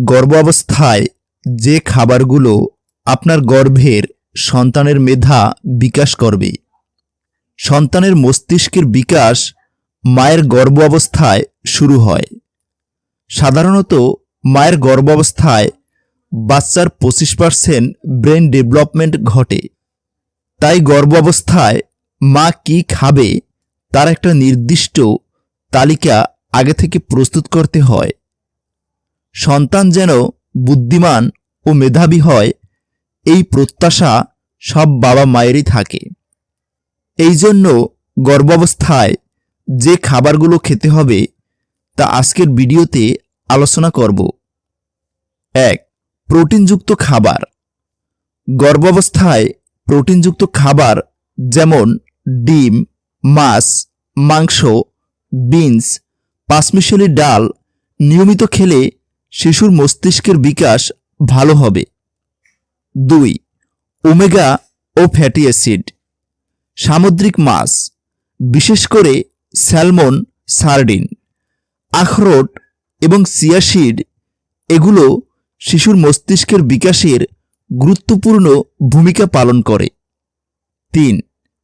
গর্ভাবস্থায় যে খাবারগুলো আপনার গর্ভের সন্তানের মেধা বিকাশ করবে। সন্তানের মস্তিষ্কের বিকাশ মায়ের গর্ভাবস্থায় শুরু হয়। সাধারণত মায়ের গর্ভাবস্থায় বাচ্চার 25% ব্রেন ডেভেলপমেন্ট ঘটে। তাই গর্ভাবস্থায় মা কি খাবে তার একটা নির্দিষ্ট তালিকা আগে থেকে প্রস্তুত করতে হয়। সন্তান যেন বুদ্ধিমান ও মেধাবী হয়, এই প্রত্যাশা সব বাবা মায়েরই থাকে। এই জন্য গর্ভাবস্থায় যে খাবারগুলো খেতে হবে তা আজকের ভিডিওতে আলোচনা করব। 1. প্রোটিনযুক্ত খাবার। গর্ভাবস্থায় প্রোটিনযুক্ত খাবার যেমন ডিম, মাছ, মাংস, বিনস, পাঁচমিশালি ডাল নিয়মিত খেলে শিশুর মস্তিষ্কের বিকাশ ভালো হবে। 2. ওমেগা ও ফ্যাটি অ্যাসিড। সামুদ্রিক মাছ, বিশেষ করে স্যালমন, সার্ডিন, আখরোট এবং চিয়া সিড এগুলো শিশুর মস্তিষ্কের বিকাশের গুরুত্বপূর্ণ ভূমিকা পালন করে। 3.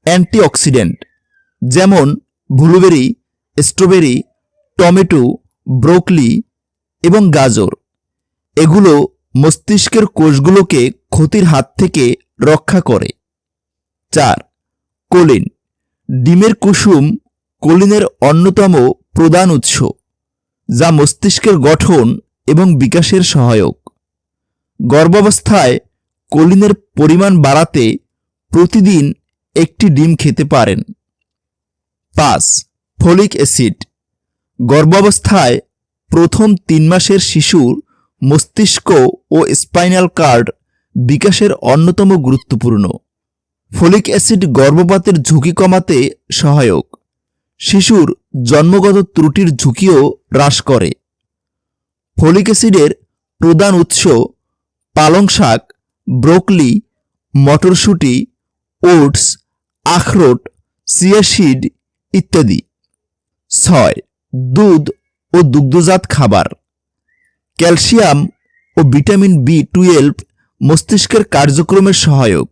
অ্যান্টিঅক্সিডেন্ট যেমন ব্লুবেরি, স্ট্রবেরি, টমেটো, ব্রোকলি এবং গাজর এগুলো মস্তিষ্কের কোষগুলোকে ক্ষতির হাত থেকে রক্ষা করে। 4. কোলিন। ডিমের কুসুম কোলিনের অন্যতম প্রধান উৎস, যা মস্তিষ্কের গঠন এবং বিকাশের সহায়ক। গর্ভাবস্থায় কোলিনের পরিমাণ বাড়াতে প্রতিদিন একটি ডিম খেতে পারেন। 5. Folic acid. গর্ভাবস্থায় প্রথম 3 মাসের শিশুর মস্তিষ্ক ও স্পাইনাল কর্ড বিকাশের অন্যতম গুরুত্বপূর্ণ। ফলিক অ্যাসিড গর্ভপাতের ঝুঁকি কমাতে সহায়ক, শিশুর জন্মগত ত্রুটির ঝুঁকিও হ্রাস করে। ফলিক অ্যাসিডের প্রধান উৎস পালং শাক, ব্রোকলি, মটরশুঁটি, ওটস, আখরোট, চিয়া সিড ইত্যাদি। 6. দুধ ও দুগ্ধজাত খাবার। ক্যালসিয়াম ও ভিটামিন B12 মস্তিষ্কের কার্যক্রমের সহায়ক,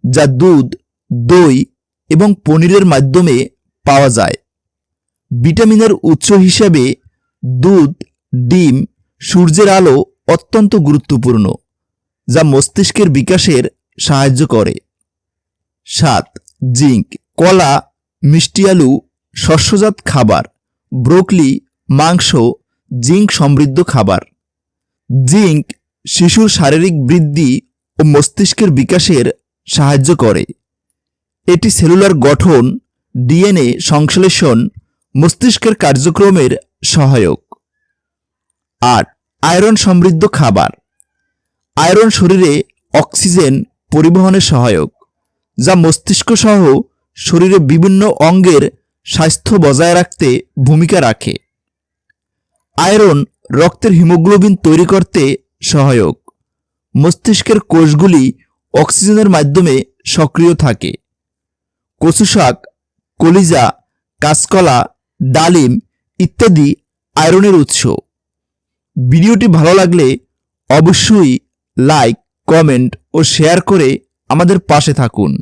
যা দুধ, দই এবং পনিরের মাধ্যমে পাওয়া যায়। ভিটামিনের উৎস হিসেবে দুধ, ডিম, সূর্যের আলো অত্যন্ত গুরুত্বপূর্ণ, যা মস্তিষ্কের বিকাশের সাহায্য করে। 7. জিঙ্ক। কলা, মিষ্টি আলু, শস্যজাত খাবার, ব্রোকলি, মাংস জিঙ্ক সমৃদ্ধ খাবার। জিঙ্ক শিশুর শারীরিক বৃদ্ধি ও মস্তিষ্কের বিকাশের সাহায্য করে। এটি সেলুলার গঠন, ডিএনএ সংশ্লেষণ, মস্তিষ্কের কার্যক্রমের সহায়ক। 8. আয়রন সমৃদ্ধ খাবার। আয়রন শরীরে অক্সিজেন পরিবহনে সহায়ক, যা মস্তিষ্ক সহ শরীরে বিভিন্ন অঙ্গের স্বাস্থ্য বজায় রাখতে ভূমিকা রাখে। আয়রন রক্তের হিমোগ্লোবিন তৈরি করতে সহায়ক, মস্তিষ্কের কোষগুলি অক্সিজেনের মাধ্যমে সক্রিয় থাকে। কচু শাক, কলিজা, কাঁচকলা, ডালিম ইত্যাদি আয়রনের উৎস। ভিডিওটি ভালো লাগলে অবশ্যই লাইক, কমেন্ট ও শেয়ার করে আমাদের পাশে থাকুন।